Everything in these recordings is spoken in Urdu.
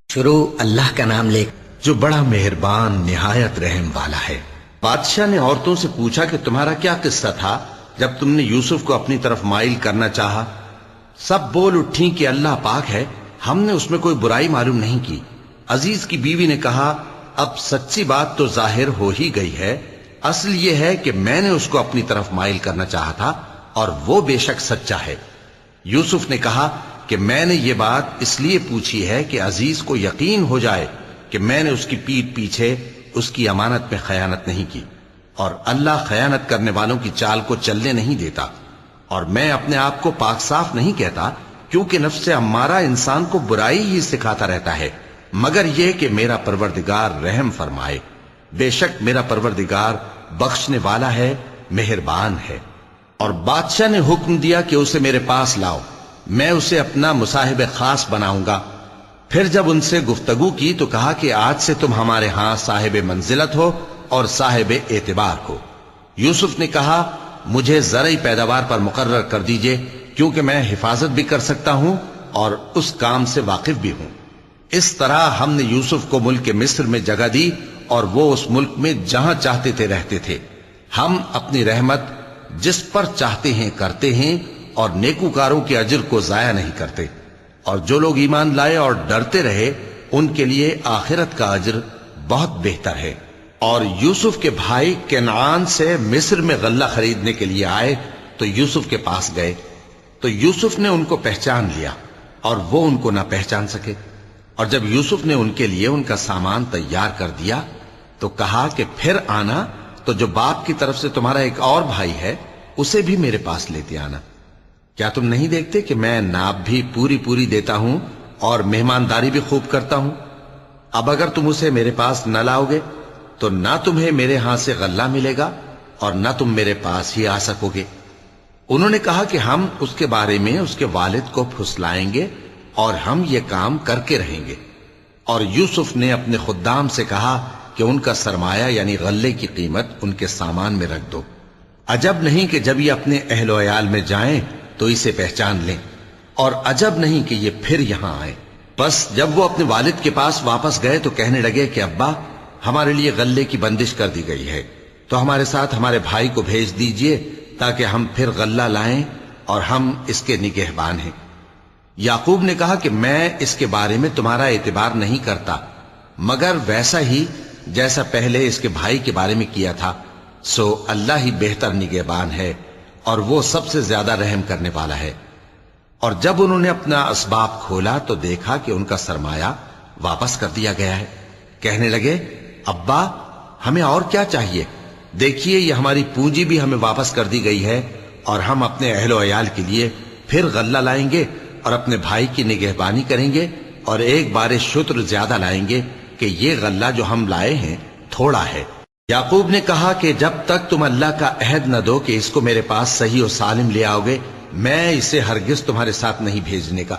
شروع اللہ کا نام لے جو بڑا مہربان نہایت رحم والا ہے۔ بادشاہ نے عورتوں سے پوچھا کہ تمہارا کیا قصہ تھا جب تم نے یوسف کو اپنی طرف مائل کرنا چاہا؟ سب بول اٹھیں کہ اللہ پاک ہے، ہم نے اس میں کوئی برائی معلوم نہیں کی۔ عزیز کی بیوی نے کہا، اب سچی بات تو ظاہر ہو ہی گئی ہے، اصل یہ ہے کہ میں نے اس کو اپنی طرف مائل کرنا چاہا تھا اور وہ بے شک سچا ہے۔ یوسف نے کہا کہ میں نے یہ بات اس لیے پوچھی ہے کہ عزیز کو یقین ہو جائے کہ میں نے اس کی پیٹھ پیچھے اس کی امانت میں خیانت نہیں کی، اور اللہ خیانت کرنے والوں کی چال کو چلنے نہیں دیتا۔ اور میں اپنے آپ کو پاک صاف نہیں کہتا، کیونکہ نفس امارہ انسان کو برائی ہی سکھاتا رہتا ہے، مگر یہ کہ میرا پروردگار رحم فرمائے۔ بے شک میرا پروردگار بخشنے والا ہے، مہربان ہے۔ اور بادشاہ نے حکم دیا کہ اسے میرے پاس لاؤ، میں اسے اپنا مصاحب خاص بناؤں گا۔ پھر جب ان سے گفتگو کی تو کہا کہ آج سے تم ہمارے ہاں صاحب منزلت ہو اور صاحب اعتبار ہو۔ یوسف نے کہا، مجھے زرعی پیداوار پر مقرر کر دیجئے، کیونکہ میں حفاظت بھی کر سکتا ہوں اور اس کام سے واقف بھی ہوں۔ اس طرح ہم نے یوسف کو ملک مصر میں جگہ دی، اور وہ اس ملک میں جہاں چاہتے تھے رہتے تھے۔ ہم اپنی رحمت جس پر چاہتے ہیں کرتے ہیں، اور نیکوکاروں کے اجر کو ضائع نہیں کرتے۔ اور جو لوگ ایمان لائے اور ڈرتے رہے، ان کے لیے آخرت کا اجر بہت بہتر ہے۔ اور یوسف کے بھائی کنعان سے مصر میں غلہ خریدنے کے لیے آئے تو یوسف کے پاس گئے، تو یوسف نے ان کو پہچان لیا اور وہ ان کو نہ پہچان سکے۔ اور جب یوسف نے ان کے لیے ان کا سامان تیار کر دیا تو کہا کہ پھر آنا تو جو باپ کی طرف سے تمہارا ایک اور بھائی ہے اسے بھی میرے پاس لیتے آنا۔ کیا تم نہیں دیکھتے کہ میں ناپ بھی پوری دیتا ہوں اور مہمانداری بھی خوب کرتا ہوں؟ اب اگر تم اسے میرے پاس نہ لاؤ گے تو نہ تمہیں میرے ہاں سے غلہ ملے گا اور نہ تم میرے پاس ہی آ سکو گے۔ انہوں نے کہا کہ ہم اس کے بارے میں اس کے والد کو پھسلائیں گے اور ہم یہ کام کر کے رہیں گے۔ اور یوسف نے اپنے خدام سے کہا کہ ان کا سرمایہ یعنی غلے کی قیمت ان کے سامان میں رکھ دو۔ عجب نہیں کہ جب یہ اپنے اہل و عیال میں جائیں تو اسے پہچان لیں، اور عجب نہیں کہ یہ پھر یہاں آئے۔ بس جب وہ اپنے والد کے پاس واپس گئے تو کہنے لگے کہ ابا، ہمارے لیے غلے کی بندش کر دی گئی ہے، تو ہمارے ساتھ ہمارے بھائی کو بھیج دیجئے تاکہ ہم پھر غلہ لائیں اور ہم اس کے نگہبان ہیں۔ یعقوب نے کہا کہ میں اس کے بارے میں تمہارا اعتبار نہیں کرتا، مگر ویسا ہی جیسا پہلے اس کے بھائی کے بارے میں کیا تھا، سو اللہ ہی بہتر نگہبان ہے اور وہ سب سے زیادہ رحم کرنے والا ہے۔ اور جب انہوں نے اپنا اسباب کھولا تو دیکھا کہ ان کا سرمایہ واپس کر دیا گیا ہے۔ کہنے لگے، ابا ہمیں اور کیا چاہیے؟ دیکھیے یہ ہماری پونجی بھی ہمیں واپس کر دی گئی ہے، اور ہم اپنے اہل و عیال کے لیے پھر غلہ لائیں گے اور اپنے بھائی کی نگہبانی کریں گے، اور ایک بار شتر زیادہ لائیں گے کہ یہ غلہ جو ہم لائے ہیں تھوڑا ہے۔ یعقوب نے کہا کہ جب تک تم اللہ کا عہد نہ دو کہ اس کو میرے پاس صحیح و سالم لے آؤ گے، میں اسے ہرگز تمہارے ساتھ نہیں بھیجنے کا،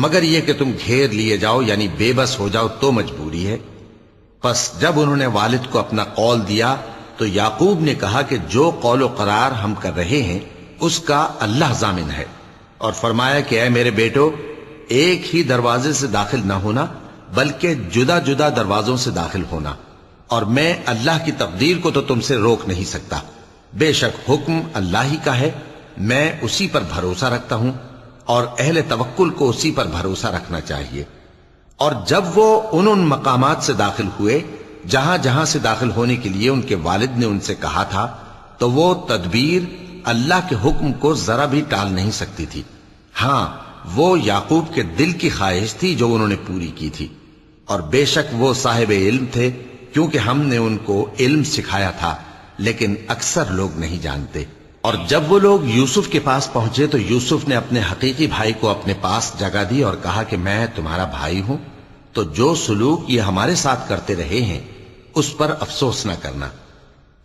مگر یہ کہ تم گھیر لیے جاؤ یعنی بے بس ہو جاؤ تو مجبوری ہے۔ پس جب انہوں نے والد کو اپنا قول دیا تو یعقوب نے کہا کہ جو قول و قرار ہم کر رہے ہیں اس کا اللہ ضامن ہے، اور فرمایا کہ اے میرے بیٹو، ایک ہی دروازے سے داخل نہ ہونا بلکہ جدا جدا دروازوں سے داخل ہونا، اور میں اللہ کی تقدیر کو تو تم سے روک نہیں سکتا۔ بے شک حکم اللہ ہی کا ہے، میں اسی پر بھروسہ رکھتا ہوں، اور اہل توکل کو اسی پر بھروسہ رکھنا چاہیے۔ اور جب وہ ان مقامات سے داخل ہوئے جہاں جہاں سے داخل ہونے کے لیے ان کے والد نے ان سے کہا تھا، تو وہ تدبیر اللہ کے حکم کو ذرا بھی ٹال نہیں سکتی تھی۔ ہاں، وہ یعقوب کے دل کی خواہش تھی جو انہوں نے پوری کی تھی، اور بے شک وہ صاحب علم تھے، کیونکہ ہم نے ان کو علم سکھایا تھا، لیکن اکثر لوگ نہیں جانتے۔ اور جب وہ لوگ یوسف کے پاس پہنچے تو یوسف نے اپنے حقیقی بھائی کو اپنے پاس جگہ دی اور کہا کہ میں تمہارا بھائی ہوں، تو جو سلوک یہ ہمارے ساتھ کرتے رہے ہیں اس پر افسوس نہ کرنا۔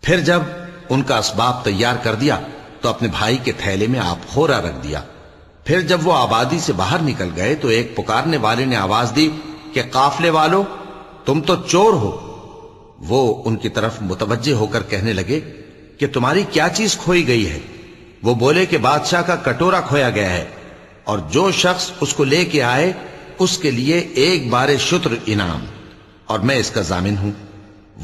پھر جب ان کا اسباب تیار کر دیا تو اپنے بھائی کے تھیلے میں آپ خورا رکھ دیا۔ پھر جب وہ آبادی سے باہر نکل گئے تو ایک پکارنے والے نے آواز دی کہ قافلے والو، تم تو چور ہو۔ وہ ان کی طرف متوجہ ہو کر کہنے لگے کہ تمہاری کیا چیز کھوئی گئی ہے؟ وہ بولے کہ بادشاہ کا کٹورا کھویا گیا ہے، اور جو شخص اس کو لے کے آئے اس کے لیے 1 بار شتر انعام، اور میں اس کا ضامن ہوں۔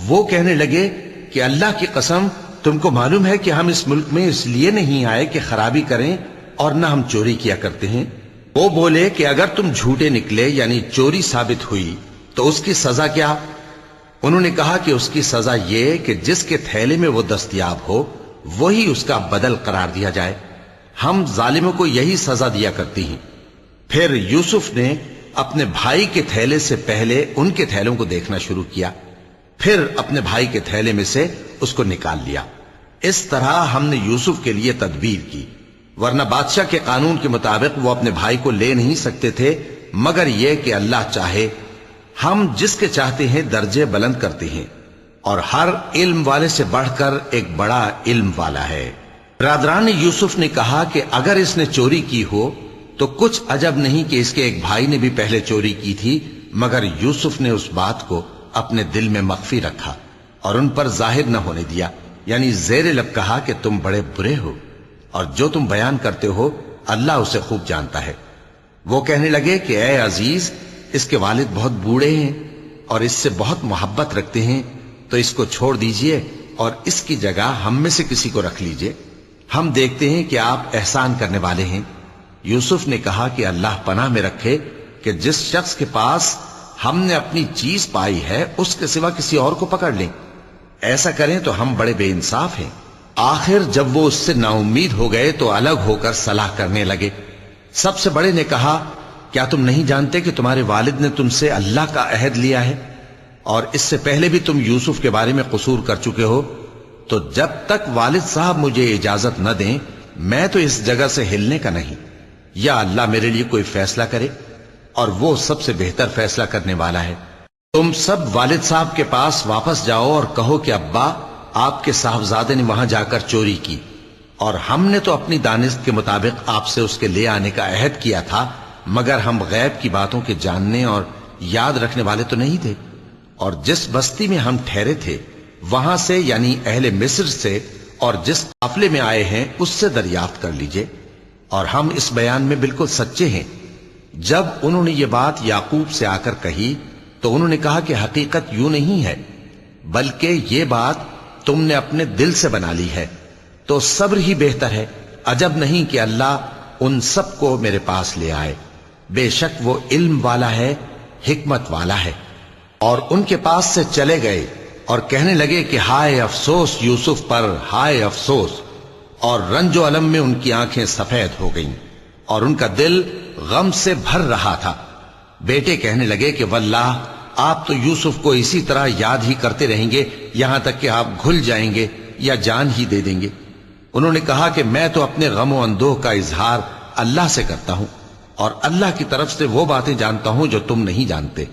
وہ کہنے لگے کہ اللہ کی قسم، تم کو معلوم ہے کہ ہم اس ملک میں اس لیے نہیں آئے کہ خرابی کریں اور نہ ہم چوری کیا کرتے ہیں۔ وہ بولے کہ اگر تم جھوٹے نکلے یعنی چوری ثابت ہوئی تو اس کی سزا کیا؟ انہوں نے کہا کہ اس کی سزا یہ کہ جس کے تھیلے میں وہ دستیاب ہو وہی اس کا بدل قرار دیا جائے، ہم ظالموں کو یہی سزا دیا کرتی ہیں۔ پھر یوسف نے اپنے بھائی کے تھیلے سے پہلے ان کے تھیلوں کو دیکھنا شروع کیا، پھر اپنے بھائی کے تھیلے میں سے اس کو نکال لیا۔ اس طرح ہم نے یوسف کے لیے تدبیر کی، ورنہ بادشاہ کے قانون کے مطابق وہ اپنے بھائی کو لے نہیں سکتے تھے مگر یہ کہ اللہ چاہے۔ ہم جس کے چاہتے ہیں درجے بلند کرتے ہیں، اور ہر علم والے سے بڑھ کر ایک بڑا علم والا ہے۔ برادران یوسف نے کہا کہ اگر اس نے چوری کی ہو تو کچھ عجب نہیں کہ اس کے ایک بھائی نے بھی پہلے چوری کی تھی، مگر یوسف نے اس بات کو اپنے دل میں مخفی رکھا اور ان پر ظاہر نہ ہونے دیا، یعنی زیر لب کہا کہ تم بڑے برے ہو اور جو تم بیان کرتے ہو اللہ اسے خوب جانتا ہے۔ وہ کہنے لگے کہ اے عزیز، اس کے والد بہت بوڑھے ہیں اور اس سے بہت محبت رکھتے ہیں، تو اس کو چھوڑ دیجئے اور اس کی جگہ ہم میں سے کسی کو رکھ لیجئے، ہم دیکھتے ہیں کہ آپ احسان کرنے والے ہیں۔ یوسف نے کہا کہ اللہ پناہ میں رکھے کہ جس شخص کے پاس ہم نے اپنی چیز پائی ہے اس کے سوا کسی اور کو پکڑ لیں، ایسا کریں تو ہم بڑے بے انصاف ہیں۔ آخر جب وہ اس سے نا امید ہو گئے تو الگ ہو کر صلاح کرنے لگے۔ سب سے بڑے نے کہا، کیا تم نہیں جانتے کہ تمہارے والد نے تم سے اللہ کا عہد لیا ہے اور اس سے پہلے بھی تم یوسف کے بارے میں قصور کر چکے ہو؟ تو جب تک والد صاحب مجھے اجازت نہ دیں میں تو اس جگہ سے ہلنے کا نہیں، یا اللہ میرے لیے کوئی فیصلہ کرے، اور وہ سب سے بہتر فیصلہ کرنے والا ہے۔ تم سب والد صاحب کے پاس واپس جاؤ اور کہو کہ ابا، آپ کے صاحبزادے نے وہاں جا کر چوری کی، اور ہم نے تو اپنی دانست کے مطابق آپ سے اس کے لے آنے کا عہد کیا تھا، مگر ہم غیب کی باتوں کے جاننے اور یاد رکھنے والے تو نہیں تھے، اور جس بستی میں ہم ٹھہرے تھے وہاں سے یعنی اہل مصر سے اور جس قافلے میں آئے ہیں اس سے دریافت کر لیجئے، اور ہم اس بیان میں بالکل سچے ہیں۔ جب انہوں نے یہ بات یعقوب سے آ کر کہی تو انہوں نے کہا کہ حقیقت یوں نہیں ہے، بلکہ یہ بات تم نے اپنے دل سے بنا لی ہے، تو صبر ہی بہتر ہے۔ عجب نہیں کہ اللہ ان سب کو میرے پاس لے آئے، بے شک وہ علم والا ہے، حکمت والا ہے۔ اور ان کے پاس سے چلے گئے اور کہنے لگے کہ ہائے افسوس یوسف پر، ہائے افسوس، اور رنج و الم میں ان کی آنکھیں سفید ہو گئیں اور ان کا دل غم سے بھر رہا تھا۔ بیٹے کہنے لگے کہ واللہ آپ تو یوسف کو اسی طرح یاد ہی کرتے رہیں گے یہاں تک کہ آپ گھل جائیں گے یا جان ہی دے دیں گے۔ انہوں نے کہا کہ میں تو اپنے غم و اندوہ کا اظہار اللہ سے کرتا ہوں، اور اللہ کی طرف سے وہ باتیں جانتا ہوں جو تم نہیں جانتے۔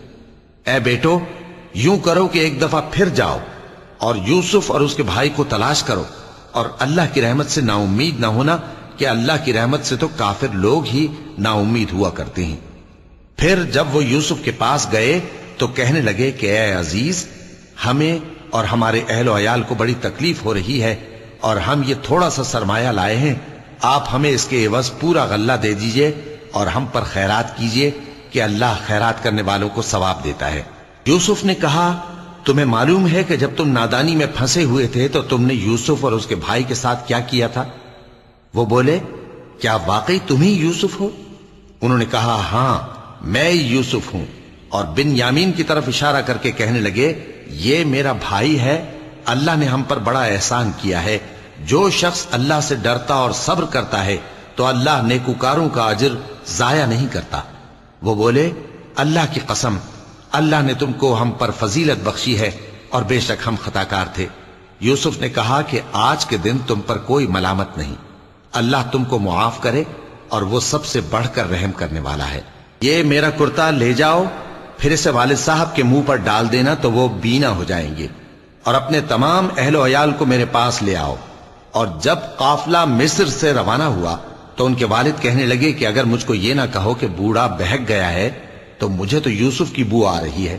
اے بیٹو، یوں کرو کہ ایک دفعہ پھر جاؤ اور یوسف اور اس کے بھائی کو تلاش کرو، اور اللہ کی رحمت سے نا امید نہ ہونا کہ اللہ کی رحمت سے تو کافر لوگ ہی نا امید ہوا کرتے ہیں۔ پھر جب وہ یوسف کے پاس گئے تو کہنے لگے کہ اے عزیز، ہمیں اور ہمارے اہل و عیال کو بڑی تکلیف ہو رہی ہے، اور ہم یہ تھوڑا سا سرمایہ لائے ہیں، آپ ہمیں اس کے عوض پورا غلہ دے دیجئے اور ہم پر خیرات کیجئے کہ اللہ خیرات کرنے والوں کو ثواب دیتا ہے۔ یوسف نے کہا، تمہیں معلوم ہے کہ جب تم نادانی میں پھنسے ہوئے تھے تو تم نے یوسف اور اس کے بھائی کے ساتھ کیا کیا تھا؟ وہ بولے، کیا واقعی تم ہی یوسف ہو؟ انہوں نے کہا، ہاں میں یوسف ہوں، اور بن یامین کی طرف اشارہ کر کے کہنے لگے، یہ میرا بھائی ہے، اللہ نے ہم پر بڑا احسان کیا ہے۔ جو شخص اللہ سے ڈرتا اور صبر کرتا ہے تو اللہ نیکوکاروں کا اجر ضائع نہیں کرتا۔ وہ بولے، اللہ کی قسم، اللہ نے تم کو ہم پر فضیلت بخشی ہے اور بے شک ہم خطا کار تھے۔ یوسف نے کہا کہ آج کے دن تم پر کوئی ملامت نہیں، اللہ تم کو معاف کرے، اور وہ سب سے بڑھ کر رحم کرنے والا ہے۔ یہ میرا کرتا لے جاؤ، پھر اسے والد صاحب کے منہ پر ڈال دینا تو وہ بینا ہو جائیں گے، اور اپنے تمام اہل و عیال کو میرے پاس لے آؤ۔ اور جب قافلہ مصر سے روانہ ہوا تو ان کے والد کہنے لگے کہ اگر مجھ کو یہ نہ کہو کہ بوڑھا بہک گیا ہے تو مجھے تو یوسف کی بو آ رہی ہے۔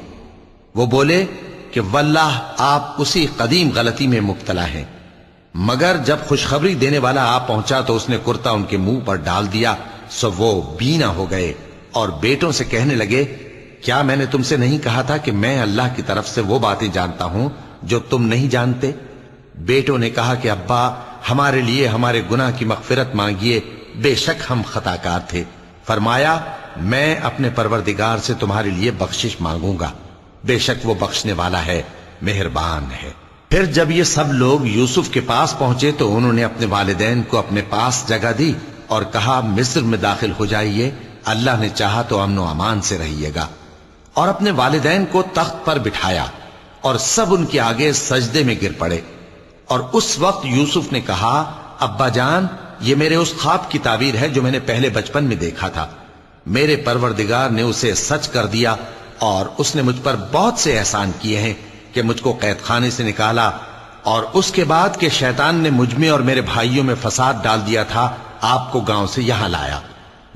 وہ بولے کہ واللہ آپ اسی قدیم غلطی میں مبتلا ہیں۔ مگر جب خوشخبری دینے والا آپ پہنچا تو اس نے کرتا ان کے منہ پر ڈال دیا، سو وہ بینا ہو گئے اور بیٹوں سے کہنے لگے کیا میں نے تم سے نہیں کہا تھا کہ میں اللہ کی طرف سے وہ باتیں جانتا ہوں جو تم نہیں جانتے؟ بیٹوں نے کہا کہ ابا ہمارے لیے ہمارے گناہ کی مغفرت مانگیے، بے شک ہم خطا کار تھے۔ فرمایا میں اپنے پروردگار سے تمہارے لیے بخشش مانگوں گا، بے شک وہ بخشنے والا ہے، مہربان ہے۔ پھر جب یہ سب لوگ یوسف کے پاس پہنچے تو انہوں نے اپنے والدین کو اپنے پاس جگہ دی اور کہا مصر میں داخل ہو جائیے، اللہ نے چاہا تو امن و امان سے رہیے گا۔ اور اپنے والدین کو تخت پر بٹھایا اور سب ان کے آگے سجدے میں گر پڑے۔ اور اس وقت یوسف نے کہا ابا جان، یہ میرے اس خواب کی تعبیر ہے جو میں نے پہلے بچپن میں دیکھا تھا، میرے پروردگار نے اسے سچ کر دیا اور اس نے مجھ پر بہت سے احسان کیے ہیں کہ مجھ کو قید خانے سے نکالا، اور اس کے بعد کہ شیطان نے مجھ میں اور میرے بھائیوں میں فساد ڈال دیا تھا آپ کو گاؤں سے یہاں لایا۔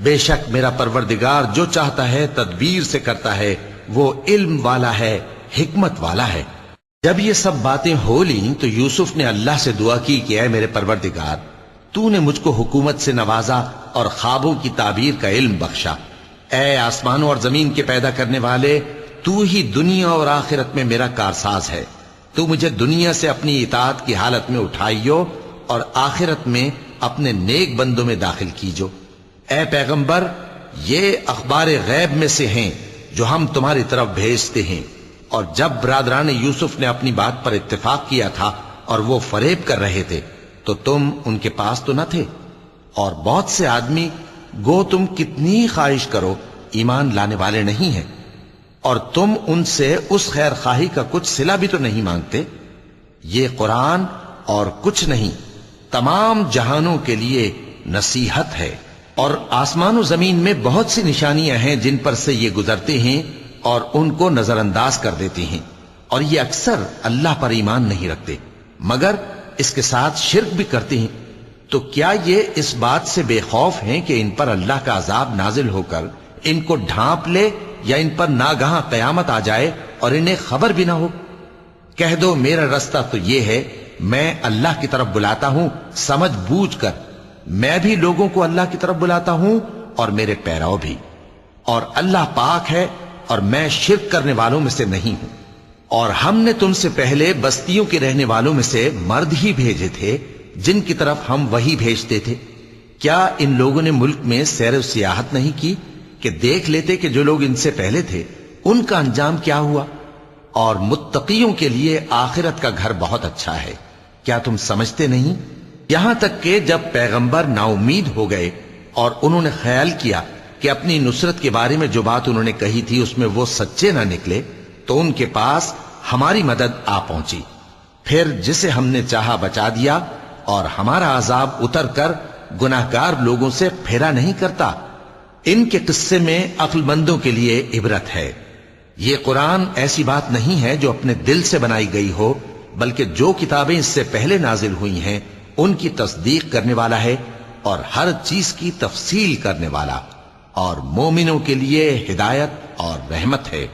بے شک میرا پروردگار جو چاہتا ہے تدبیر سے کرتا ہے، وہ علم والا ہے، حکمت والا ہے۔ جب یہ سب باتیں ہو لیں تو یوسف نے اللہ سے دعا کی کہ اے میرے پروردگار، تو نے مجھ کو حکومت سے نوازا اور خوابوں کی تعبیر کا علم بخشا۔ اے آسمانوں اور زمین کے پیدا کرنے والے، تو ہی دنیا اور آخرت میں میرا کارساز ہے، تو مجھے دنیا سے اپنی اطاعت کی حالت میں اٹھائیو اور آخرت میں اپنے نیک بندوں میں داخل کیجو۔ اے پیغمبر، یہ اخبار غیب میں سے ہیں جو ہم تمہاری طرف بھیجتے ہیں۔ اور جب برادران یوسف نے اپنی بات پر اتفاق کیا تھا اور وہ فریب کر رہے تھے تو تم ان کے پاس تو نہ تھے، اور بہت سے آدمی گو تم کتنی خواہش کرو ایمان لانے والے نہیں ہیں، اور تم ان سے اس خیر خواہی کا کچھ صلہ بھی تو نہیں مانگتے۔ یہ قرآن اور کچھ نہیں تمام جہانوں کے لیے نصیحت ہے، اور آسمان و زمین میں بہت سی نشانیاں ہیں جن پر سے یہ گزرتے ہیں اور ان کو نظر انداز کر دیتے ہیں، اور یہ اکثر اللہ پر ایمان نہیں رکھتے مگر اس کے ساتھ شرک بھی کرتے ہیں۔ تو کیا یہ اس بات سے بے خوف ہیں کہ ان پر اللہ کا عذاب نازل ہو کر ان کو ڈھانپ لے، یا ان پر ناگہاں قیامت آ جائے اور انہیں خبر بھی نہ ہو؟ کہہ دو میرا رستہ تو یہ ہے، میں اللہ کی طرف بلاتا ہوں سمجھ بوجھ کر، میں بھی لوگوں کو اللہ کی طرف بلاتا ہوں اور میرے پیرو بھی، اور اللہ پاک ہے اور میں شرک کرنے والوں میں سے نہیں ہوں۔ اور ہم نے تم سے پہلے بستیوں کے رہنے والوں میں سے مرد ہی بھیجے تھے جن کی طرف ہم وہی بھیجتے تھے۔ کیا ان لوگوں نے ملک میں سیر و سیاحت نہیں کی کہ دیکھ لیتے کہ جو لوگ ان سے پہلے تھے ان کا انجام کیا ہوا؟ اور متقیوں کے لیے آخرت کا گھر بہت اچھا ہے، کیا تم سمجھتے نہیں؟ یہاں تک کہ جب پیغمبر نا امید ہو گئے اور انہوں نے خیال کیا کہ اپنی نصرت کے بارے میں جو بات انہوں نے کہی تھی اس میں وہ سچے نہ نکلے، تو ان کے پاس ہماری مدد آ پہنچی، پھر جسے ہم نے چاہا بچا دیا، اور ہمارا عذاب اتر کر گناہگار لوگوں سے پھیرا نہیں کرتا۔ ان کے قصے میں عقل مندوں کے لیے عبرت ہے۔ یہ قرآن ایسی بات نہیں ہے جو اپنے دل سے بنائی گئی ہو، بلکہ جو کتابیں اس سے پہلے نازل ہوئی ہیں ان کی تصدیق کرنے والا ہے اور ہر چیز کی تفصیل کرنے والا، اور مومنوں کے لیے ہدایت اور رحمت ہے۔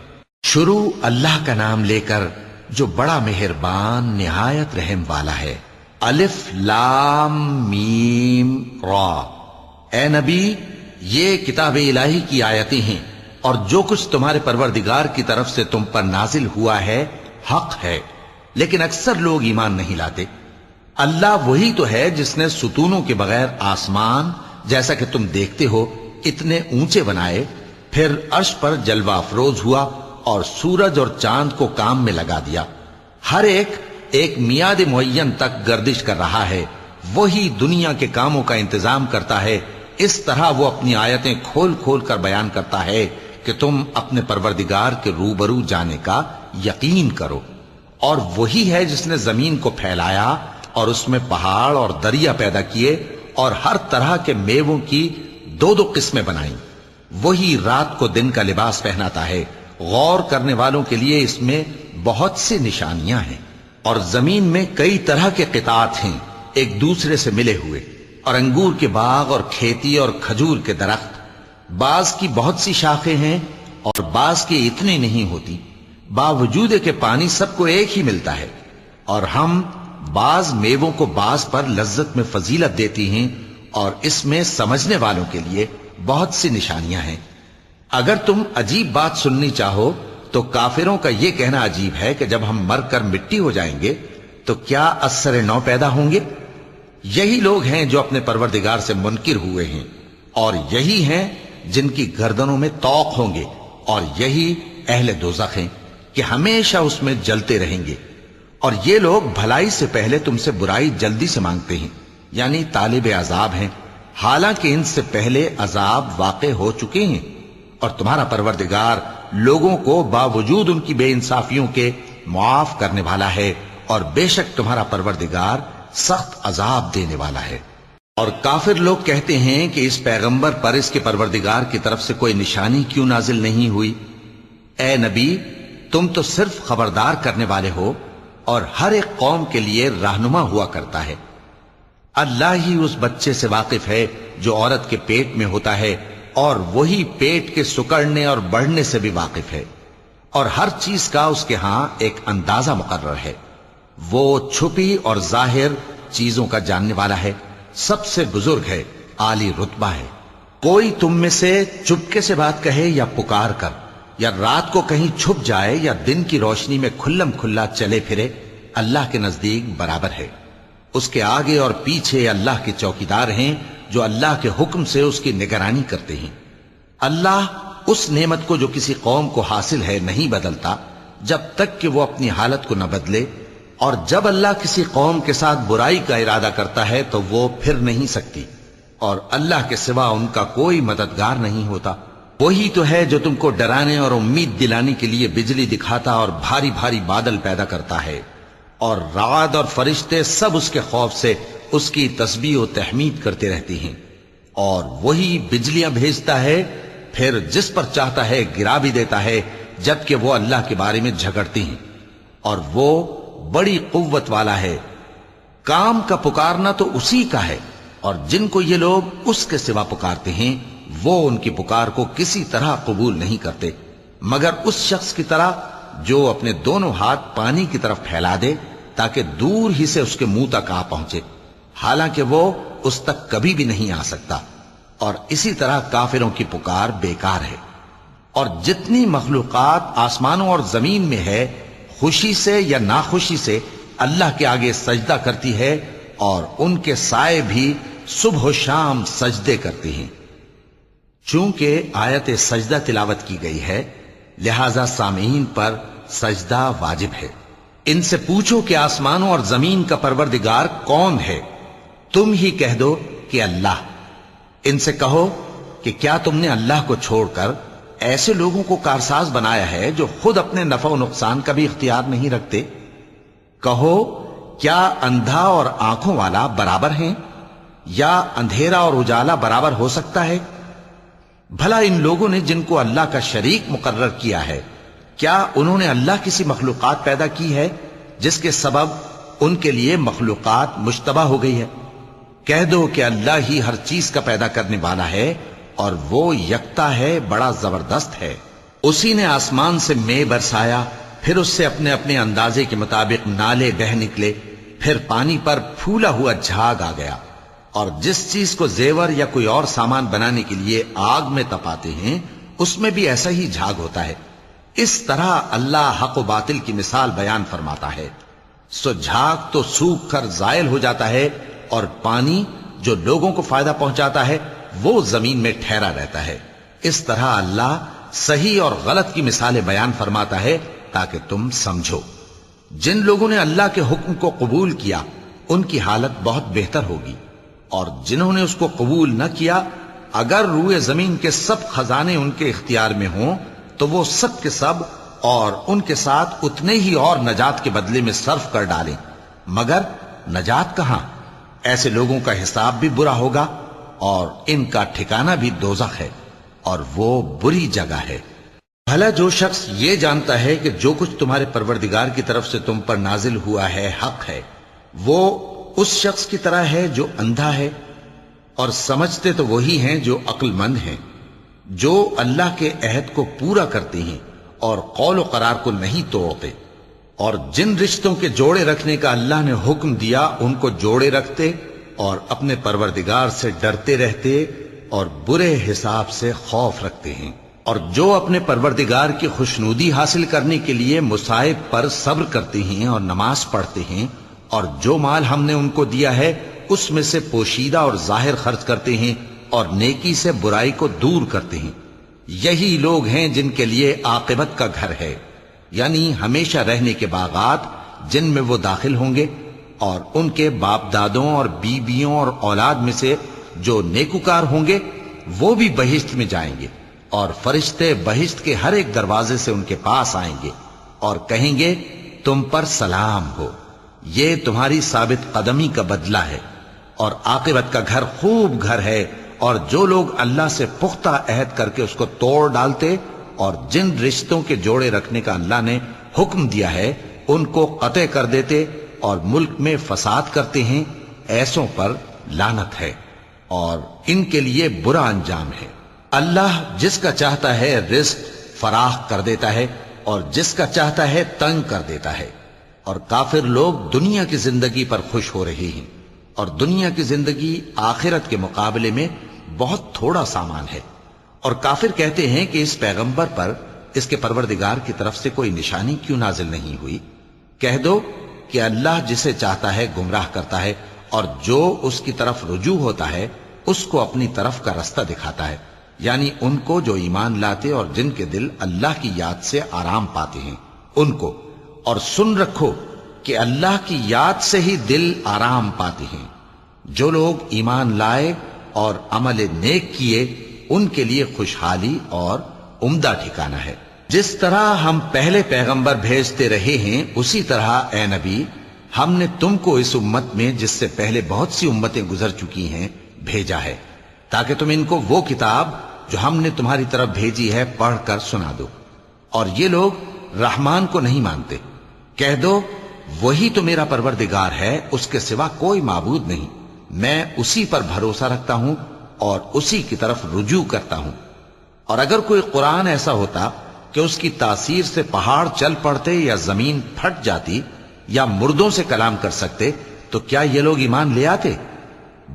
شروع اللہ کا نام لے کر جو بڑا مہربان نہایت رحم والا ہے۔ الف لام میم را۔ اے نبی، یہ کتاب الہی کی آیتیں ہیں، اور جو کچھ تمہارے پروردگار کی طرف سے تم پر نازل ہوا ہے حق ہے، لیکن اکثر لوگ ایمان نہیں لاتے۔ اللہ وہی تو ہے جس نے ستونوں کے بغیر آسمان جیسا کہ تم دیکھتے ہو اتنے اونچے بنائے، پھر عرش پر جلوہ افروز ہوا اور سورج اور چاند کو کام میں لگا دیا، ہر ایک میعاد معین تک گردش کر رہا ہے، وہی دنیا کے کاموں کا انتظام کرتا ہے۔ اس طرح وہ اپنی آیتیں کھول کھول کر بیان کرتا ہے کہ تم اپنے پروردگار کے روبرو جانے کا یقین کرو۔ اور وہی ہے جس نے زمین کو پھیلایا اور اس میں پہاڑ اور دریا پیدا کیے اور ہر طرح کے میووں کی دو دو قسمیں بنائیں۔ وہی رات کو دن کا لباس پہناتا ہے، غور کرنے والوں کے لیے اس میں بہت سی نشانیاں ہیں۔ اور زمین میں کئی طرح کے قطعات ہیں ایک دوسرے سے ملے ہوئے، اور انگور کے باغ اور کھیتی اور کھجور کے درخت، بعض کی بہت سی شاخیں ہیں اور بعض کی اتنی نہیں ہوتی، باوجود کہ پانی سب کو ایک ہی ملتا ہے۔ اور ہم بعض میووں کو بعض پر لذت میں فضیلت دیتی ہیں، اور اس میں سمجھنے والوں کے لیے بہت سی نشانیاں ہیں۔ اگر تم عجیب بات سننی چاہو تو کافروں کا یہ کہنا عجیب ہے کہ جب ہم مر کر مٹی ہو جائیں گے تو کیا اثر نو پیدا ہوں گے؟ یہی لوگ ہیں جو اپنے پروردگار سے منکر ہوئے ہیں، اور یہی ہیں جن کی گردنوں میں طوق ہوں گے، اور یہی اہل دوزخ ہیں کہ ہمیشہ اس میں جلتے رہیں گے۔ اور یہ لوگ بھلائی سے پہلے تم سے برائی جلدی سے مانگتے ہیں، یعنی طالب عذاب ہیں، حالانکہ ان سے پہلے عذاب واقع ہو چکے ہیں، اور تمہارا پروردگار لوگوں کو باوجود ان کی بے انصافیوں کے معاف کرنے والا ہے، اور بے شک تمہارا پروردگار سخت عذاب دینے والا ہے۔ اور کافر لوگ کہتے ہیں کہ اس پیغمبر پر اس کے پروردگار کی طرف سے کوئی نشانی کیوں نازل نہیں ہوئی؟ اے نبی، تم تو صرف خبردار کرنے والے ہو، اور ہر ایک قوم کے لیے رہنما ہوا کرتا ہے۔ اللہ ہی اس بچے سے واقف ہے جو عورت کے پیٹ میں ہوتا ہے، اور وہی پیٹ کے سکڑنے اور بڑھنے سے بھی واقف ہے، اور ہر چیز کا اس کے ہاں ایک اندازہ مقرر ہے۔ وہ چھپی اور ظاہر چیزوں کا جاننے والا ہے، سب سے بزرگ ہے، عالی رتبہ ہے۔ کوئی تم میں سے چپکے سے بات کہے یا پکار کر، یا رات کو کہیں چھپ جائے یا دن کی روشنی میں کھلم کھلا چلے پھرے، اللہ کے نزدیک برابر ہے۔ اس کے آگے اور پیچھے اللہ کے چوکیدار ہیں جو اللہ کے حکم سے اس کی نگرانی کرتے ہیں۔ اللہ اس نعمت کو جو کسی قوم کو حاصل ہے نہیں بدلتا جب تک کہ وہ اپنی حالت کو نہ بدلے، اور جب اللہ کسی قوم کے ساتھ برائی کا ارادہ کرتا ہے تو وہ پھر نہیں سکتی، اور اللہ کے سوا ان کا کوئی مددگار نہیں ہوتا۔ وہی تو ہے جو تم کو ڈرانے اور امید دلانے کے لیے بجلی دکھاتا اور بھاری بھاری بادل پیدا کرتا ہے، اور رعد اور فرشتے سب اس کے خوف سے اس کی تسبیح و تحمید کرتے رہتے ہیں۔ اور وہی بجلیاں بھیجتا ہے، پھر جس پر چاہتا ہے گرا بھی دیتا ہے، جبکہ وہ اللہ کے بارے میں جھگڑتے ہیں، اور وہ بڑی قوت والا ہے۔ کام کا پکارنا تو اسی کا ہے، اور جن کو یہ لوگ اس کے سوا پکارتے ہیں وہ ان کی پکار کو کسی طرح قبول نہیں کرتے، مگر اس شخص کی طرح جو اپنے دونوں ہاتھ پانی کی طرف پھیلا دے تاکہ دور ہی سے اس کے منہ تک آ پہنچے، حالانکہ وہ اس تک کبھی بھی نہیں آ سکتا۔ اور اسی طرح کافروں کی پکار بیکار ہے۔ اور جتنی مخلوقات آسمانوں اور زمین میں ہے، خوشی سے یا ناخوشی سے اللہ کے آگے سجدہ کرتی ہے، اور ان کے سائے بھی صبح و شام سجدے کرتے ہیں۔ چونکہ آیت سجدہ تلاوت کی گئی ہے، لہذا سامعین پر سجدہ واجب ہے۔ ان سے پوچھو کہ آسمانوں اور زمین کا پروردگار کون ہے؟ تم ہی کہہ دو کہ اللہ۔ ان سے کہو کہ کیا تم نے اللہ کو چھوڑ کر ایسے لوگوں کو کارساز بنایا ہے جو خود اپنے نفع و نقصان کا بھی اختیار نہیں رکھتے؟ کہو کیا اندھا اور آنکھوں والا برابر ہیں، یا اندھیرا اور اجالا برابر ہو سکتا ہے؟ بھلا ان لوگوں نے جن کو اللہ کا شریک مقرر کیا ہے، کیا انہوں نے اللہ کسی مخلوقات پیدا کی ہے جس کے سبب ان کے لیے مخلوقات مشتبہ ہو گئی ہے؟ کہہ دو کہ اللہ ہی ہر چیز کا پیدا کرنے والا ہے، اور وہ یکتا ہے، بڑا زبردست ہے۔ اسی نے آسمان سے مے برسایا، پھر اس سے اپنے اپنے اندازے کے مطابق نالے بہہ نکلے، پھر پانی پر پھولا ہوا جھاگ آ گیا۔ اور جس چیز کو زیور یا کوئی اور سامان بنانے کے لیے آگ میں تپاتے ہیں، اس میں بھی ایسا ہی جھاگ ہوتا ہے۔ اس طرح اللہ حق و باطل کی مثال بیان فرماتا ہے۔ سو جھاگ تو سوکھ کر زائل ہو جاتا ہے، اور پانی جو لوگوں کو فائدہ پہنچاتا ہے وہ زمین میں ٹھہرا رہتا ہے۔ اس طرح اللہ صحیح اور غلط کی مثالیں بیان فرماتا ہے تاکہ تم سمجھو۔ جن لوگوں نے اللہ کے حکم کو قبول کیا ان کی حالت بہت بہتر ہوگی، اور جنہوں نے اس کو قبول نہ کیا، اگر روئے زمین کے سب خزانے ان کے اختیار میں ہوں تو وہ سب کے سب اور ان کے ساتھ اتنے ہی اور نجات کے بدلے میں صرف کر ڈالیں، مگر نجات کہاں؟ ایسے لوگوں کا حساب بھی برا ہوگا، اور ان کا ٹھکانہ بھی دوزخ ہے، اور وہ بری جگہ ہے۔ بھلا جو شخص یہ جانتا ہے کہ جو کچھ تمہارے پروردگار کی طرف سے تم پر نازل ہوا ہے حق ہے، وہ اس شخص کی طرح ہے جو اندھا ہے؟ اور سمجھتے تو وہی ہیں جو عقل مند ہیں، جو اللہ کے عہد کو پورا کرتے ہیں اور قول و قرار کو نہیں توڑتے، اور جن رشتوں کے جوڑے رکھنے کا اللہ نے حکم دیا ان کو جوڑے رکھتے، اور اپنے پروردگار سے ڈرتے رہتے اور برے حساب سے خوف رکھتے ہیں۔ اور جو اپنے پروردگار کی خوشنودی حاصل کرنے کے لیے مصائب پر صبر کرتے ہیں اور نماز پڑھتے ہیں، اور جو مال ہم نے ان کو دیا ہے اس میں سے پوشیدہ اور ظاہر خرچ کرتے ہیں اور نیکی سے برائی کو دور کرتے ہیں، یہی لوگ ہیں جن کے لیے عاقبت کا گھر ہے، یعنی ہمیشہ رہنے کے باغات جن میں وہ داخل ہوں گے، اور ان کے باپ دادوں اور بیویوں اور اولاد میں سے جو نیکوکار ہوں گے وہ بھی بہشت میں جائیں گے، اور فرشتے بہشت کے ہر ایک دروازے سے ان کے پاس آئیں گے اور کہیں گے تم پر سلام ہو، یہ تمہاری ثابت قدمی کا بدلہ ہے، اور عاقبت کا گھر خوب گھر ہے۔ اور جو لوگ اللہ سے پختہ عہد کر کے اس کو توڑ ڈالتے اور جن رشتوں کے جوڑے رکھنے کا اللہ نے حکم دیا ہے ان کو قطع کر دیتے اور ملک میں فساد کرتے ہیں، ایسوں پر لعنت ہے اور ان کے لیے برا انجام ہے۔ اللہ جس کا چاہتا ہے رزق فراخ کر دیتا ہے اور جس کا چاہتا ہے تنگ کر دیتا ہے، اور کافر لوگ دنیا کی زندگی پر خوش ہو رہے ہیں، اور دنیا کی زندگی آخرت کے مقابلے میں بہت تھوڑا سامان ہے۔ اور کافر کہتے ہیں کہ اس پیغمبر پر اس کے پروردگار کی طرف سے کوئی نشانی کیوں نازل نہیں ہوئی؟ کہہ دو کہ اللہ جسے چاہتا ہے گمراہ کرتا ہے، اور جو اس کی طرف رجوع ہوتا ہے اس کو اپنی طرف کا رستہ دکھاتا ہے، یعنی ان کو جو ایمان لاتے اور جن کے دل اللہ کی یاد سے آرام پاتے ہیں ان کو۔ اور سن رکھو کہ اللہ کی یاد سے ہی دل آرام پاتے ہیں۔ جو لوگ ایمان لائے اور عمل نیک کیے ان کے لیے خوشحالی اور عمدہ ٹھکانہ ہے۔ جس طرح ہم پہلے پیغمبر بھیجتے رہے ہیں اسی طرح اے نبی ہم نے تم کو اس امت میں جس سے پہلے بہت سی امتیں گزر چکی ہیں بھیجا ہے، تاکہ تم ان کو وہ کتاب جو ہم نے تمہاری طرف بھیجی ہے پڑھ کر سنا دو۔ اور یہ لوگ رحمان کو نہیں مانتے۔ کہہ دو وہی تو میرا پروردگار ہے، اس کے سوا کوئی معبود نہیں، میں اسی پر بھروسہ رکھتا ہوں اور اسی کی طرف رجوع کرتا ہوں۔ اور اگر کوئی قرآن ایسا ہوتا کہ اس کی تاثیر سے پہاڑ چل پڑتے یا زمین پھٹ جاتی یا مردوں سے کلام کر سکتے تو کیا یہ لوگ ایمان لے آتے؟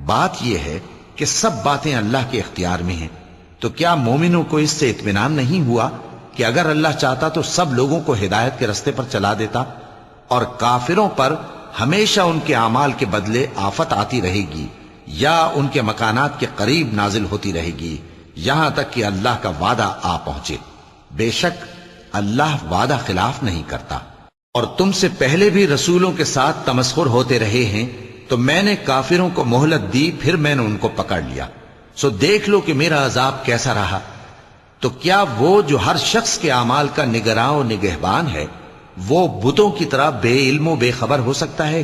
بات یہ ہے کہ سب باتیں اللہ کے اختیار میں ہیں، تو کیا مومنوں کو اس سے اطمینان نہیں ہوا کہ اگر اللہ چاہتا تو سب لوگوں کو ہدایت کے رستے پر چلا دیتا؟ اور کافروں پر ہمیشہ ان کے اعمال کے بدلے آفت آتی رہے گی یا ان کے مکانات کے قریب نازل ہوتی رہے گی یہاں تک کہ اللہ کا وعدہ آ پہنچے۔ بے شک اللہ وعدہ خلاف نہیں کرتا۔ اور تم سے پہلے بھی رسولوں کے ساتھ تمسخر ہوتے رہے ہیں، تو میں نے کافروں کو مہلت دی، پھر میں نے ان کو پکڑ لیا، سو دیکھ لو کہ میرا عذاب کیسا رہا۔ تو کیا وہ جو ہر شخص کے اعمال کا نگراں و نگہبان ہے وہ بتوں کی طرح بے علم و بے خبر ہو سکتا ہے؟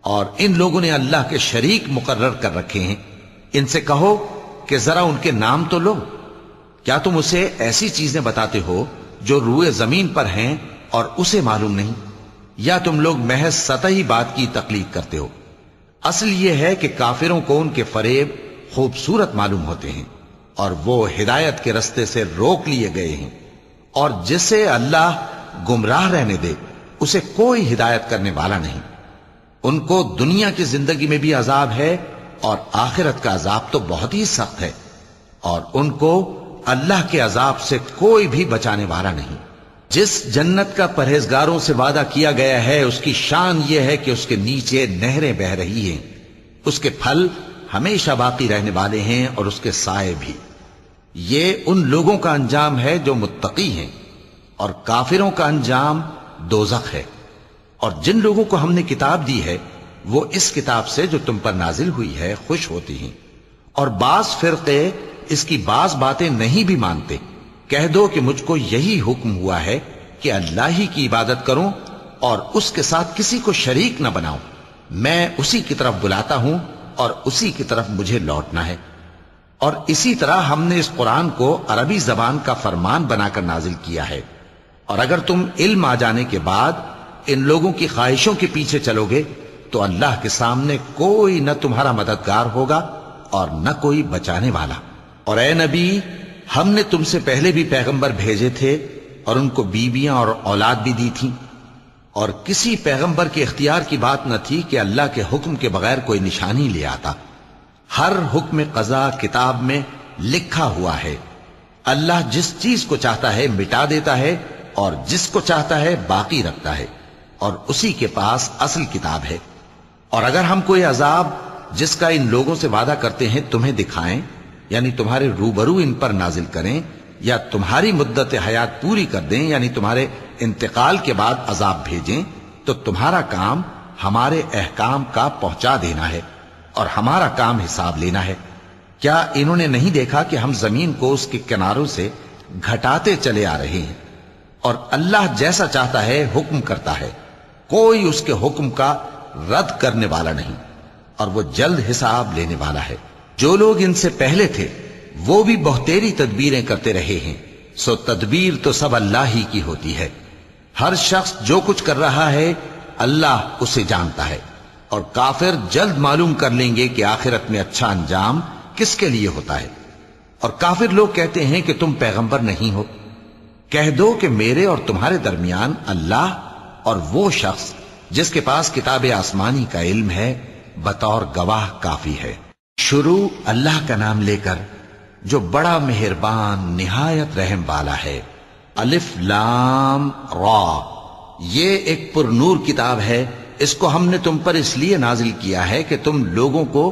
اور ان لوگوں نے اللہ کے شریک مقرر کر رکھے ہیں، ان سے کہو کہ ذرا ان کے نام تو لو۔ کیا تم اسے ایسی چیزیں بتاتے ہو جو روئے زمین پر ہیں اور اسے معلوم نہیں، یا تم لوگ محض سطحی بات کی تقلید کرتے ہو؟ اصل یہ ہے کہ کافروں کو ان کے فریب خوبصورت معلوم ہوتے ہیں اور وہ ہدایت کے رستے سے روک لیے گئے ہیں، اور جسے اللہ گمراہ رہنے دے اسے کوئی ہدایت کرنے والا نہیں۔ ان کو دنیا کی زندگی میں بھی عذاب ہے اور آخرت کا عذاب تو بہت ہی سخت ہے، اور ان کو اللہ کے عذاب سے کوئی بھی بچانے والا نہیں۔ جس جنت کا پرہیزگاروں سے وعدہ کیا گیا ہے اس کی شان یہ ہے کہ اس کے نیچے نہریں بہہ رہی ہیں، اس کے پھل ہمیشہ باقی رہنے والے ہیں اور اس کے سائے بھی۔ یہ ان لوگوں کا انجام ہے جو متقی ہیں، اور کافروں کا انجام دوزخ ہے۔ اور جن لوگوں کو ہم نے کتاب دی ہے وہ اس کتاب سے جو تم پر نازل ہوئی ہے خوش ہوتی ہیں، اور بعض فرقے اس کی بعض باتیں نہیں بھی مانتے۔ کہہ دو کہ مجھ کو یہی حکم ہوا ہے کہ اللہ ہی کی عبادت کروں اور اس کے ساتھ کسی کو شریک نہ بناؤں، میں اسی کی طرف بلاتا ہوں اور اسی کی طرف مجھے لوٹنا ہے۔ اور اسی طرح ہم نے اس قرآن کو عربی زبان کا فرمان بنا کر نازل کیا ہے، اور اگر تم علم آ جانے کے بعد ان لوگوں کی خواہشوں کے پیچھے چلو گے تو اللہ کے سامنے کوئی نہ تمہارا مددگار ہوگا اور نہ کوئی بچانے والا۔ اور اے نبی ہم نے تم سے پہلے بھی پیغمبر بھیجے تھے اور ان کو بیویاں اور اولاد بھی دی تھیں، اور کسی پیغمبر کے اختیار کی بات نہ تھی کہ اللہ کے حکم کے بغیر کوئی نشانی لے آتا۔ ہر حکم قضا کتاب میں لکھا ہوا ہے۔ اللہ جس چیز کو چاہتا ہے مٹا دیتا ہے اور جس کو چاہتا ہے باقی رکھتا ہے، اور اسی کے پاس اصل کتاب ہے۔ اور اگر ہم کوئی عذاب جس کا ان لوگوں سے وعدہ کرتے ہیں تمہیں دکھائیں، یعنی تمہارے روبرو ان پر نازل کریں، یا تمہاری مدت حیات پوری کر دیں، یعنی تمہارے انتقال کے بعد عذاب بھیجیں، تو تمہارا کام ہمارے احکام کا پہنچا دینا ہے اور ہمارا کام حساب لینا ہے۔ کیا انہوں نے نہیں دیکھا کہ ہم زمین کو اس کے کناروں سے گھٹاتے چلے آ رہے ہیں؟ اور اللہ جیسا چاہتا ہے حکم کرتا ہے، کوئی اس کے حکم کا رد کرنے والا نہیں، اور وہ جلد حساب لینے والا ہے۔ جو لوگ ان سے پہلے تھے وہ بھی بہتیری تدبیریں کرتے رہے ہیں، سو تدبیر تو سب اللہ ہی کی ہوتی ہے۔ ہر شخص جو کچھ کر رہا ہے اللہ اسے جانتا ہے، اور کافر جلد معلوم کر لیں گے کہ آخرت میں اچھا انجام کس کے لیے ہوتا ہے۔ اور کافر لوگ کہتے ہیں کہ تم پیغمبر نہیں ہو، کہہ دو کہ میرے اور تمہارے درمیان اللہ اور وہ شخص جس کے پاس کتاب آسمانی کا علم ہے بطور گواہ کافی ہے۔ شروع اللہ کا نام لے کر جو بڑا مہربان نہایت رحم والا ہے۔ الف لام را، یہ ایک پر نور کتاب ہے، اس کو ہم نے تم پر اس لیے نازل کیا ہے کہ تم لوگوں کو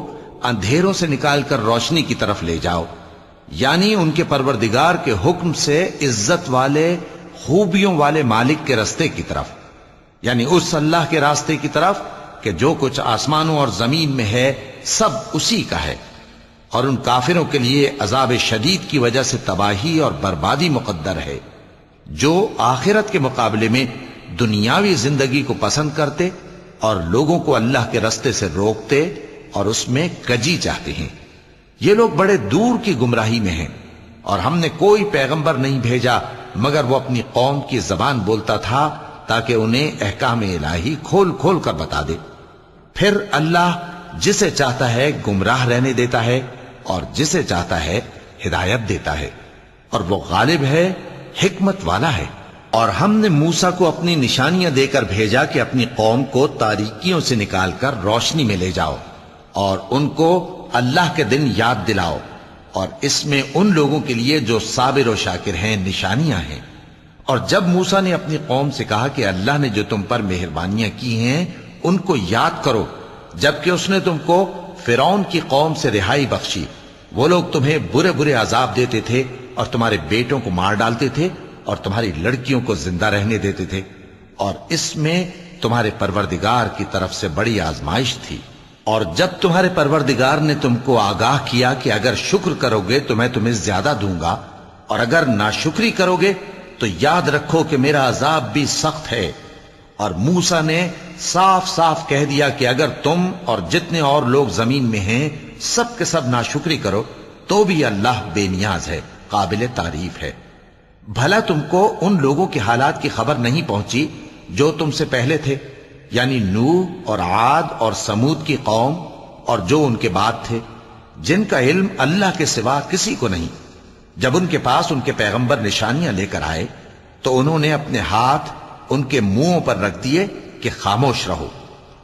اندھیروں سے نکال کر روشنی کی طرف لے جاؤ، یعنی ان کے پروردگار کے حکم سے عزت والے خوبیوں والے مالک کے راستے کی طرف، یعنی اس اللہ کے راستے کی طرف کہ جو کچھ آسمانوں اور زمین میں ہے سب اسی کا ہے۔ اور ان کافروں کے لیے عذاب شدید کی وجہ سے تباہی اور بربادی مقدر ہے، جو آخرت کے مقابلے میں دنیاوی زندگی کو پسند کرتے اور لوگوں کو اللہ کے راستے سے روکتے اور اس میں کجی چاہتے ہیں۔ یہ لوگ بڑے دور کی گمراہی میں ہیں، اور ہم نے کوئی پیغمبر نہیں بھیجا مگر وہ اپنی قوم کی زبان بولتا تھا تاکہ انہیں احکام الہی کھول کھول کر بتا دے۔ پھر اللہ جسے چاہتا ہے گمراہ رہنے دیتا ہے اور جسے چاہتا ہے ہدایت دیتا ہے، اور وہ غالب ہے، حکمت والا ہے۔ اور ہم نے موسیٰ کو اپنی نشانیاں دے کر بھیجا کہ اپنی قوم کو تاریکیوں سے نکال کر روشنی میں لے جاؤ، اور ان کو اللہ کے دن یاد دلاؤ، اور اس میں ان لوگوں کے لیے جو صابر و شاکر ہیں نشانیاں ہیں۔ اور جب موسیٰ نے اپنی قوم سے کہا کہ اللہ نے جو تم پر مہربانیاں کی ہیں ان کو یاد کرو، جبکہ اس نے تم کو فرعون کی قوم سے رہائی بخشی، وہ لوگ تمہیں برے برے عذاب دیتے تھے اور تمہارے بیٹوں کو مار ڈالتے تھے اور تمہاری لڑکیوں کو زندہ رہنے دیتے تھے، اور اس میں تمہارے پروردگار کی طرف سے بڑی آزمائش تھی۔ اور جب تمہارے پروردگار نے تم کو آگاہ کیا کہ اگر شکر کرو گے تو میں تمہیں زیادہ دوں گا، اور اگر ناشکری کرو گے تو یاد رکھو کہ میرا عذاب بھی سخت ہے۔ اور موسیٰ نے صاف صاف کہہ دیا کہ اگر تم اور جتنے اور لوگ زمین میں ہیں سب کے سب ناشکری کرو تو بھی اللہ بے نیاز ہے، قابل تعریف ہے۔ بھلا تم کو ان لوگوں کے حالات کی خبر نہیں پہنچی جو تم سے پہلے تھے، یعنی نوح اور عاد اور سمود کی قوم اور جو ان کے بعد تھے، جن کا علم اللہ کے سوا کسی کو نہیں۔ جب ان کے پاس ان کے پیغمبر نشانیاں لے کر آئے تو انہوں نے اپنے ہاتھ ان کے منہوں پر رکھ دیے کہ خاموش رہو،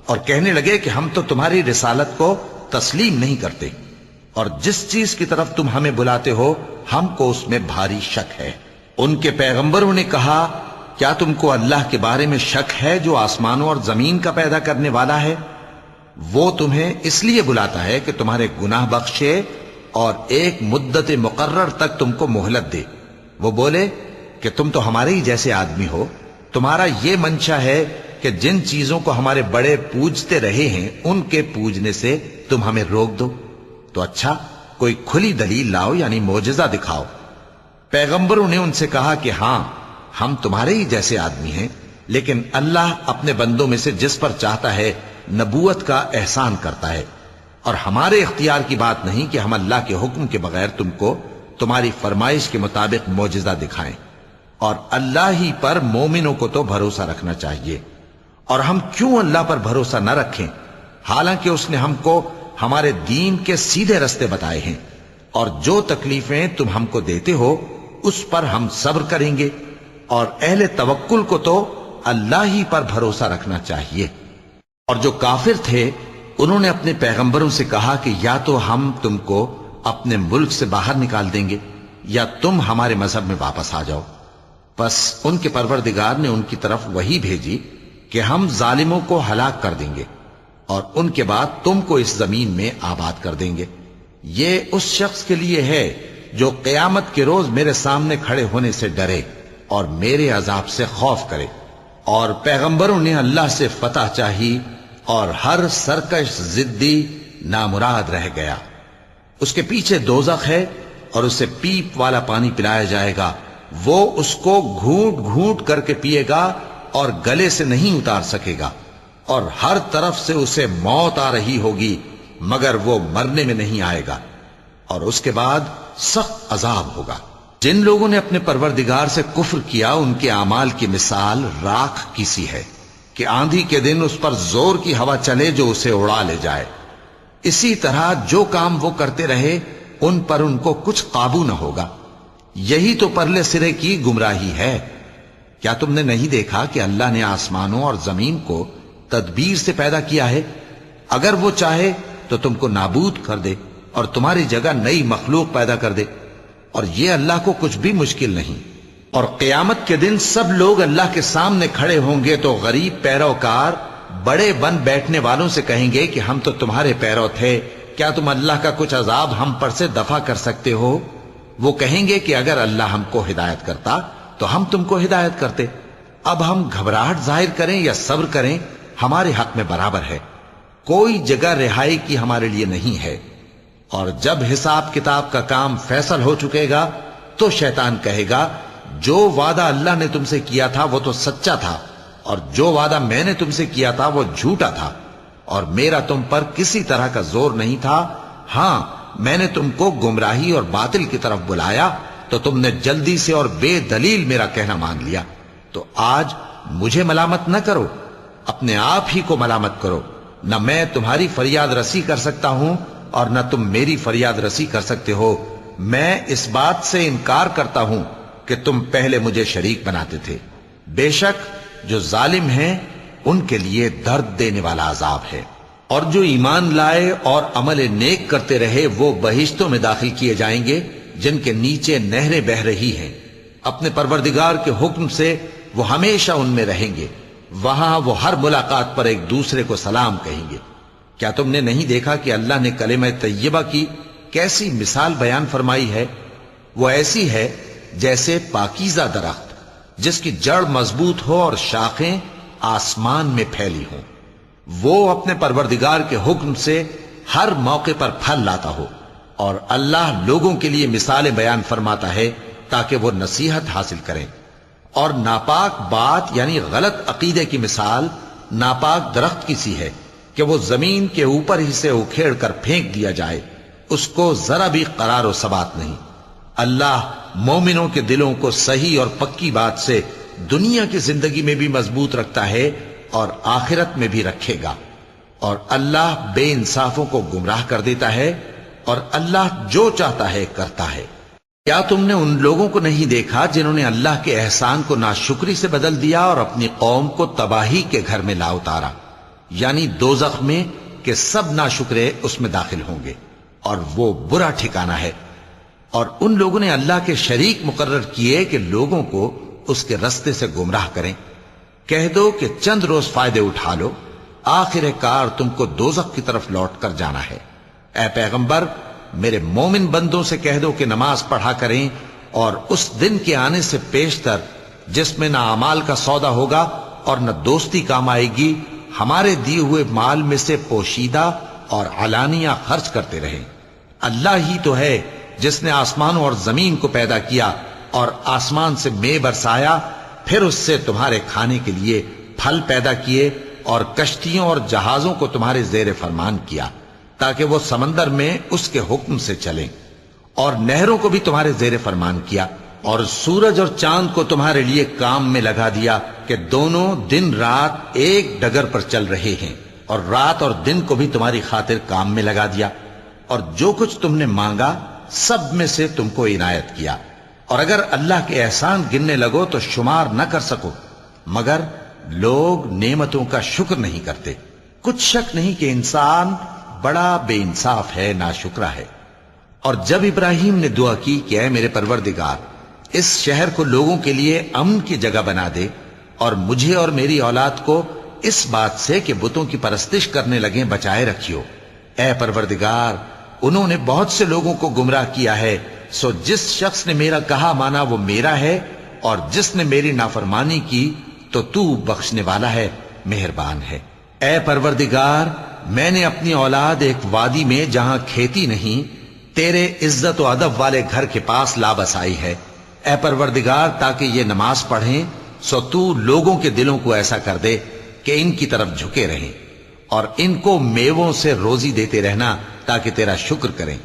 اور کہنے لگے کہ ہم تو تمہاری رسالت کو تسلیم نہیں کرتے، اور جس چیز کی طرف تم ہمیں بلاتے ہو ہم کو اس میں بھاری شک ہے۔ ان کے پیغمبروں نے کہا کیا تم کو اللہ کے بارے میں شک ہے جو آسمانوں اور زمین کا پیدا کرنے والا ہے؟ وہ تمہیں اس لیے بلاتا ہے کہ تمہارے گناہ بخشے اور ایک مدت مقرر تک تم کو مہلت دے۔ وہ بولے کہ تم تو ہمارے ہی جیسے آدمی ہو، تمہارا یہ منشا ہے کہ جن چیزوں کو ہمارے بڑے پوجتے رہے ہیں ان کے پوجنے سے تم ہمیں روک دو، تو اچھا کوئی کھلی دلیل لاؤ، یعنی معجزہ دکھاؤ۔ پیغمبروں نے ان سے کہا کہ ہاں ہم تمہارے ہی جیسے آدمی ہیں، لیکن اللہ اپنے بندوں میں سے جس پر چاہتا ہے نبوت کا احسان کرتا ہے، اور ہمارے اختیار کی بات نہیں کہ ہم اللہ کے حکم کے بغیر تم کو تمہاری فرمائش کے مطابق معجزہ دکھائیں۔ اور اللہ ہی پر مومنوں کو تو بھروسہ رکھنا چاہیے، اور ہم کیوں اللہ پر بھروسہ نہ رکھیں حالانکہ اس نے ہم کو ہمارے دین کے سیدھے رستے بتائے ہیں، اور جو تکلیفیں تم ہم کو دیتے ہو اس پر ہم صبر کریں گے، اور اہل توکل کو تو اللہ ہی پر بھروسہ رکھنا چاہیے۔ اور جو کافر تھے انہوں نے اپنے پیغمبروں سے کہا کہ یا تو ہم تم کو اپنے ملک سے باہر نکال دیں گے یا تم ہمارے مذہب میں واپس آ جاؤ۔ پس ان کے پروردگار نے ان کی طرف وحی بھیجی کہ ہم ظالموں کو ہلاک کر دیں گے اور ان کے بعد تم کو اس زمین میں آباد کر دیں گے۔ یہ اس شخص کے لیے ہے جو قیامت کے روز میرے سامنے کھڑے ہونے سے ڈرے اور میرے عذاب سے خوف کرے۔ اور پیغمبروں نے اللہ سے فتح چاہی اور ہر سرکش ضدی نامراد رہ گیا۔ اس کے پیچھے دوزخ ہے اور اسے پیپ والا پانی پلایا جائے گا، وہ اس کو گھونٹ گھونٹ کر کے پیے گا اور گلے سے نہیں اتار سکے گا، اور ہر طرف سے اسے موت آ رہی ہوگی مگر وہ مرنے میں نہیں آئے گا، اور اس کے بعد سخت عذاب ہوگا۔ جن لوگوں نے اپنے پروردگار سے کفر کیا ان کے اعمال کی مثال راکھ کی سی ہے کہ آندھی کے دن اس پر زور کی ہوا چلے جو اسے اڑا لے جائے۔ اسی طرح جو کام وہ کرتے رہے ان پر ان کو کچھ قابو نہ ہوگا۔ یہی تو پرلے سرے کی گمراہی ہے۔ کیا تم نے نہیں دیکھا کہ اللہ نے آسمانوں اور زمین کو تدبیر سے پیدا کیا ہے؟ اگر وہ چاہے تو تم کو نابود کر دے اور تمہاری جگہ نئی مخلوق پیدا کر دے، اور یہ اللہ کو کچھ بھی مشکل نہیں۔ اور قیامت کے دن سب لوگ اللہ کے سامنے کھڑے ہوں گے تو غریب پیروکار بڑے بن بیٹھنے والوں سے کہیں گے کہ ہم تو تمہارے پیرو تھے، کیا تم اللہ کا کچھ عذاب ہم پر سے دفع کر سکتے ہو؟ وہ کہیں گے کہ اگر اللہ ہم کو ہدایت کرتا تو ہم تم کو ہدایت کرتے۔ اب ہم گھبراہٹ ظاہر کریں یا صبر کریں ہمارے حق میں برابر ہے، کوئی جگہ رہائی کی ہمارے لیے نہیں ہے۔ اور جب حساب کتاب کا کام فیصل ہو چکے گا تو شیطان کہے گا جو وعدہ اللہ نے تم سے کیا تھا وہ تو سچا تھا، اور جو وعدہ میں نے تم سے کیا تھا وہ جھوٹا تھا، اور میرا تم پر کسی طرح کا زور نہیں تھا۔ ہاں، میں نے تم کو گمراہی اور باطل کی طرف بلایا تو تم نے جلدی سے اور بے دلیل میرا کہنا مان لیا۔ تو آج مجھے ملامت نہ کرو، اپنے آپ ہی کو ملامت کرو۔ نہ میں تمہاری فریاد رسی کر سکتا ہوں اور نہ تم میری فریاد رسی کر سکتے ہو۔ میں اس بات سے انکار کرتا ہوں کہ تم پہلے مجھے شریک بناتے تھے۔ بے شک جو ظالم ہیں ان کے لیے درد دینے والا عذاب ہے۔ اور جو ایمان لائے اور عمل نیک کرتے رہے وہ بہشتوں میں داخل کیے جائیں گے جن کے نیچے نہریں بہہ رہی ہیں۔ اپنے پروردگار کے حکم سے وہ ہمیشہ ان میں رہیں گے، وہاں وہ ہر ملاقات پر ایک دوسرے کو سلام کہیں گے۔ کیا تم نے نہیں دیکھا کہ اللہ نے کلمہ طیبہ کی کیسی مثال بیان فرمائی ہے؟ وہ ایسی ہے جیسے پاکیزہ درخت جس کی جڑ مضبوط ہو اور شاخیں آسمان میں پھیلی ہوں، وہ اپنے پروردگار کے حکم سے ہر موقع پر پھل لاتا ہو، اور اللہ لوگوں کے لیے مثالیں بیان فرماتا ہے تاکہ وہ نصیحت حاصل کریں۔ اور ناپاک بات یعنی غلط عقیدے کی مثال ناپاک درخت کی سی ہے کہ وہ زمین کے اوپر ہی سے اکھیڑ کر پھینک دیا جائے، اس کو ذرا بھی قرار و ثبات نہیں۔ اللہ مومنوں کے دلوں کو صحیح اور پکی بات سے دنیا کی زندگی میں بھی مضبوط رکھتا ہے اور آخرت میں بھی رکھے گا، اور اللہ بے انصافوں کو گمراہ کر دیتا ہے، اور اللہ جو چاہتا ہے کرتا ہے۔ کیا تم نے ان لوگوں کو نہیں دیکھا جنہوں نے اللہ کے احسان کو ناشکری سے بدل دیا اور اپنی قوم کو تباہی کے گھر میں لا اتارا، یعنی دوزخ میں، کہ سب ناشکرے اس میں داخل ہوں گے اور وہ برا ٹھکانہ ہے۔ اور ان لوگوں نے اللہ کے شریک مقرر کیے کہ لوگوں کو اس کے رستے سے گمراہ کریں۔ کہہ دو کہ چند روز فائدے اٹھا لو، آخر کار تم کو دوزخ کی طرف لوٹ کر جانا ہے۔ اے پیغمبر، میرے مومن بندوں سے کہہ دو کہ نماز پڑھا کریں، اور اس دن کے آنے سے پیشتر جس میں نہ اعمال کا سودا ہوگا اور نہ دوستی کام آئے گی، ہمارے دیے ہوئے مال میں سے پوشیدہ اور علانیہ خرچ کرتے رہیں۔ اللہ ہی تو ہے جس نے آسمانوں اور زمین کو پیدا کیا اور آسمان سے مے برسایا، پھر اس سے تمہارے کھانے کے لیے پھل پیدا کیے اور کشتیوں اور جہازوں کو تمہارے زیر فرمان کیا تاکہ وہ سمندر میں اس کے حکم سے چلیں، اور نہروں کو بھی تمہارے زیر فرمان کیا، اور سورج اور چاند کو تمہارے لیے کام میں لگا دیا کہ دونوں دن رات ایک ڈگر پر چل رہے ہیں، اور رات اور دن کو بھی تمہاری خاطر کام میں لگا دیا، اور جو کچھ تم نے مانگا سب میں سے تم کو عنایت کیا۔ اور اگر اللہ کے احسان گننے لگو تو شمار نہ کر سکو، مگر لوگ نعمتوں کا شکر نہیں کرتے۔ کچھ شک نہیں کہ انسان بڑا بے انصاف ہے، ناشکرا ہے۔ اور جب ابراہیم نے دعا کی کہ اے میرے پروردگار اس شہر کو لوگوں کے لیے امن کی جگہ بنا دے اور مجھے اور میری اولاد کو اس بات سے کہ بتوں کی پرستش کرنے لگیں بچائے رکھیو۔ اے پروردگار انہوں نے بہت سے لوگوں کو گمراہ کیا ہے، سو جس شخص نے میرا کہا مانا وہ میرا ہے، اور جس نے میری نافرمانی کی تو بخشنے والا ہے، مہربان ہے۔ اے پروردگار میں نے اپنی اولاد ایک وادی میں جہاں کھیتی نہیں تیرے عزت و ادب والے گھر کے پاس لا بسائی ہے۔ اے پروردگار تاکہ یہ نماز پڑھیں سو تو لوگوں کے دلوں کو ایسا کر دے کہ ان کی طرف جھکے رہیں، اور ان کو میووں سے روزی دیتے رہنا تاکہ تیرا شکر کریں۔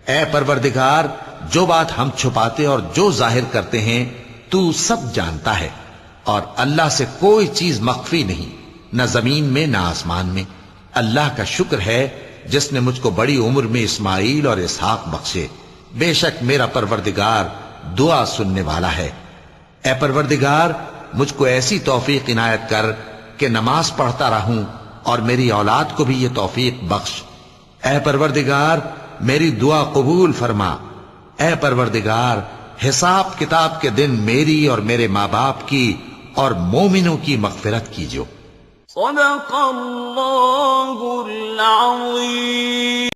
اے پروردگار جو بات ہم چھپاتے اور جو ظاہر کرتے ہیں تو سب جانتا ہے، اور اللہ سے کوئی چیز مخفی نہیں، نہ زمین میں نہ آسمان میں۔ اللہ کا شکر ہے جس نے مجھ کو بڑی عمر میں اسماعیل اور اسحاق بخشے، بے شک میرا پروردگار دعا سننے والا ہے۔ اے پروردگار مجھ کو ایسی توفیق عنایت کر کہ نماز پڑھتا رہوں، اور میری اولاد کو بھی یہ توفیق بخش۔ اے پروردگار میری دعا قبول فرما۔ اے پروردگار حساب کتاب کے دن میری اور میرے ماں باپ کی اور مومنوں کی مغفرت کیجو۔ صدق اللہ العظیم۔